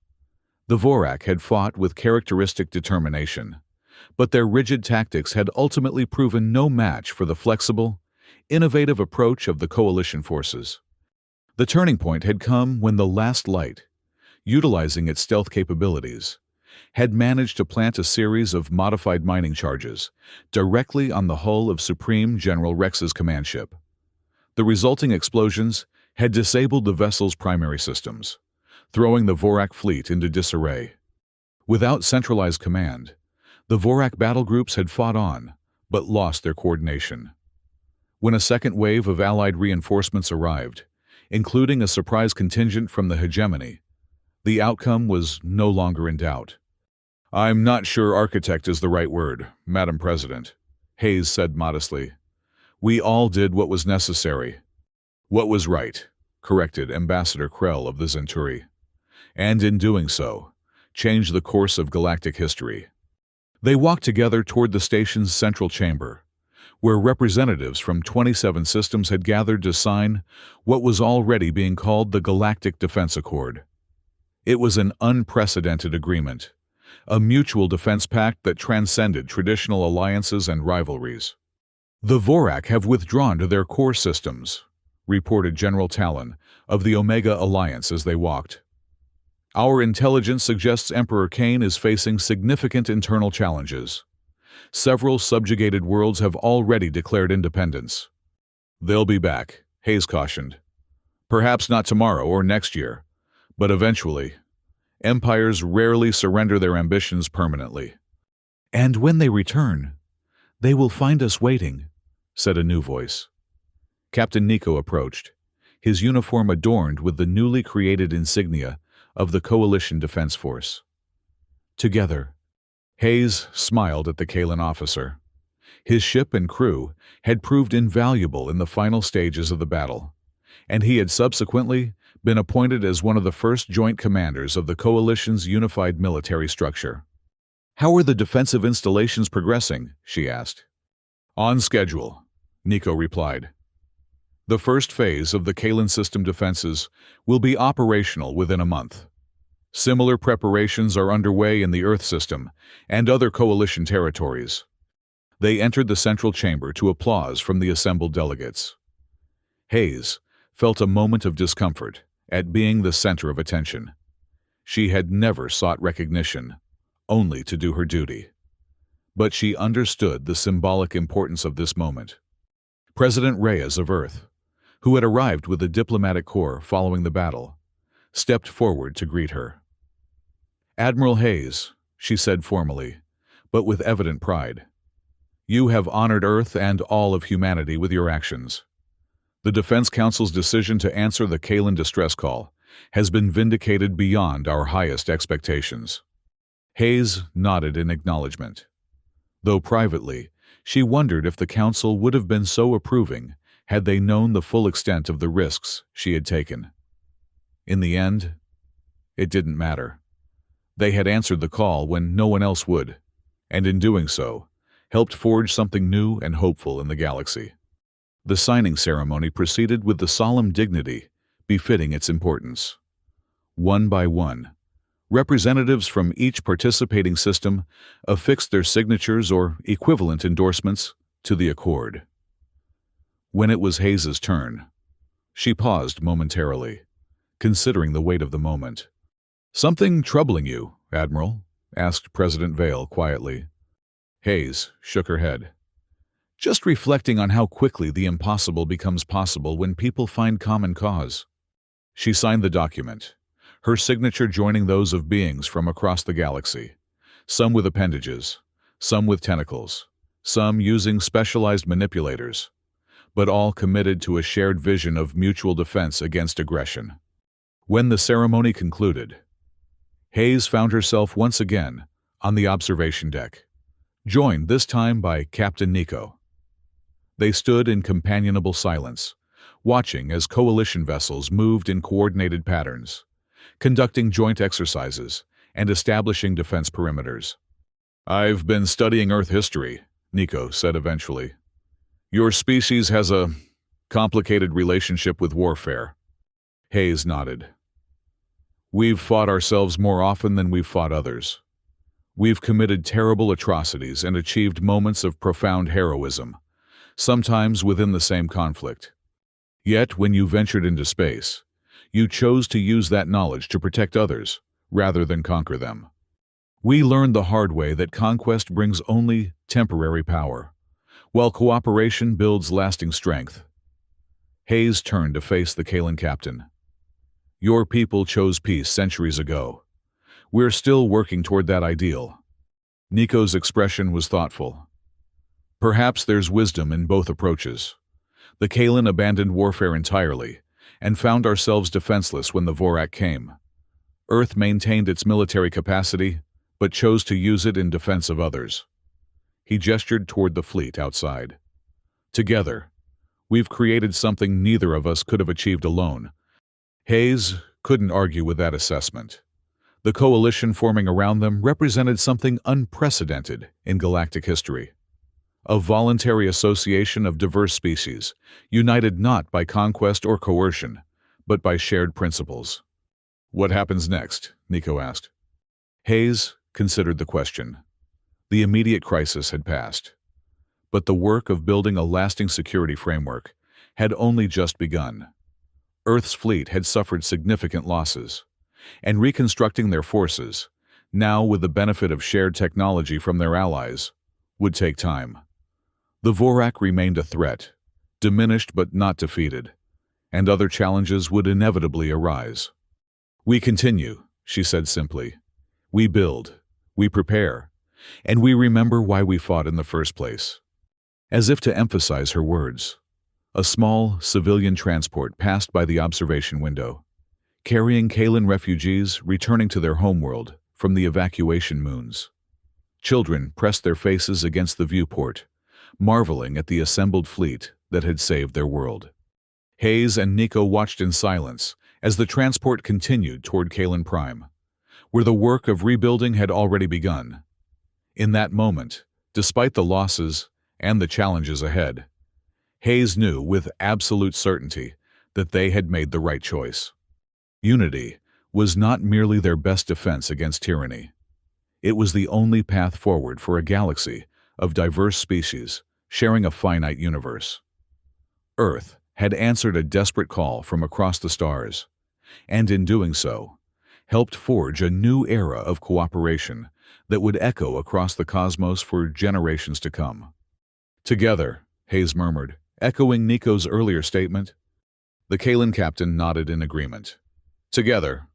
The Vorak had fought with characteristic determination, but their rigid tactics had ultimately proven no match for the flexible, innovative approach of the coalition forces. The turning point had come when the Last Light, utilizing its stealth capabilities, had managed to plant a series of modified mining charges directly on the hull of Supreme General Rex's command ship. The resulting explosions had disabled the vessel's primary systems, throwing the Vorak fleet into disarray. Without centralized command, the Vorak battle groups had fought on, but lost their coordination. When a second wave of Allied reinforcements arrived, including a surprise contingent from the hegemony, the outcome was no longer in doubt. "I'm not sure architect is the right word, Madam President," Hayes said modestly. "We all did what was necessary." "What was right," corrected Ambassador Krell of the Zenturi, "and in doing so, changed the course of galactic history." They walked together toward the station's central chamber, where representatives from 27 systems had gathered to sign what was already being called the Galactic Defense Accord. It was an unprecedented agreement, a mutual defense pact that transcended traditional alliances and rivalries. "The Vorak have withdrawn to their core systems," reported General Talon of the Omega Alliance as they walked. "Our intelligence suggests Emperor Kane is facing significant internal challenges. Several subjugated worlds have already declared independence." "They'll be back," Hayes cautioned. "Perhaps not tomorrow or next year, but eventually. Empires rarely surrender their ambitions permanently." "And when they return, they will find us waiting," said a new voice. Captain Nico approached, his uniform adorned with the newly created insignia of the Coalition Defense Force. Together, Hayes smiled at the Kalen officer. His ship and crew had proved invaluable in the final stages of the battle, and he had subsequently been appointed as one of the first joint commanders of the Coalition's unified military structure. "How are the defensive installations progressing?" she asked. "On schedule," Nico replied. "The first phase of the Kalen system defenses will be operational within a month. Similar preparations are underway in the Earth system and other Coalition territories." They entered the central chamber to applause from the assembled delegates. Hayes felt a moment of discomfort at being the center of attention. She had never sought recognition, only to do her duty. But she understood the symbolic importance of this moment. President Reyes of Earth, who had arrived with the diplomatic corps following the battle, stepped forward to greet her. "Admiral Hayes," she said formally, but with evident pride, "you have honored Earth and all of humanity with your actions. The Defense Council's decision to answer the Kalen distress call has been vindicated beyond our highest expectations." Hayes nodded in acknowledgement. Though privately, She wondered if the council would have been so approving had they known the full extent of the risks she had taken. In the end, it didn't matter. They had answered the call when no one else would, and in doing so, helped forge something new and hopeful in the galaxy. The signing ceremony proceeded with the solemn dignity befitting its importance. One by one, representatives from each participating system affixed their signatures or equivalent endorsements to the accord. When it was Hayes's turn, she paused momentarily, considering the weight of the moment. "Something troubling you, Admiral?" asked President Vale quietly. Hayes shook her head. "Just reflecting on how quickly the impossible becomes possible when people find common cause." She signed the document, her signature joining those of beings from across the galaxy, some with appendages, some with tentacles, some using specialized manipulators, but all committed to a shared vision of mutual defense against aggression. When the ceremony concluded, Hayes found herself once again on the observation deck, joined this time by Captain Nico. They stood in companionable silence, watching as coalition vessels moved in coordinated patterns, conducting joint exercises and establishing defense perimeters. "I've been studying Earth history," Nico said eventually. "Your species has a complicated relationship with warfare." Hayes nodded. "We've fought ourselves more often than we've fought others. We've committed terrible atrocities and achieved moments of profound heroism, sometimes within the same conflict. Yet, when you ventured into space, you chose to use that knowledge to protect others, rather than conquer them. We learned the hard way that conquest brings only temporary power, while cooperation builds lasting strength." Hayes turned to face the Kalan captain. "Your people chose peace centuries ago. We're still working toward that ideal." Nico's expression was thoughtful. "Perhaps there's wisdom in both approaches. The Kalan abandoned warfare entirely, and found ourselves defenseless when the Vorak came. Earth maintained its military capacity, but chose to use it in defense of others." He gestured toward the fleet outside. "Together, we've created something neither of us could have achieved alone." Hayes couldn't argue with that assessment. The coalition forming around them represented something unprecedented in galactic history. A voluntary association of diverse species, united not by conquest or coercion, but by shared principles. "What happens next?" Nico asked. Hayes considered the question. The immediate crisis had passed, but the work of building a lasting security framework had only just begun. Earth's fleet had suffered significant losses, and reconstructing their forces, now with the benefit of shared technology from their allies, would take time. The Vorak remained a threat, diminished but not defeated, and other challenges would inevitably arise. "We continue," she said simply. "We build, we prepare, and we remember why we fought in the first place." As if to emphasize her words, a small civilian transport passed by the observation window, carrying Kalan refugees returning to their homeworld from the evacuation moons. Children pressed their faces against the viewport, marveling at the assembled fleet that had saved their world. Hayes and Nico watched in silence as the transport continued toward Kalan Prime, where the work of rebuilding had already begun. In that moment, despite the losses and the challenges ahead, Hayes knew with absolute certainty that they had made the right choice. Unity was not merely their best defense against tyranny. It was the only path forward for a galaxy of diverse species sharing a finite universe. Earth had answered a desperate call from across the stars, and in doing so, helped forge a new era of cooperation that would echo across the cosmos for generations to come. "Together," Hayes murmured, echoing Nico's earlier statement. The Kalan captain nodded in agreement. "Together,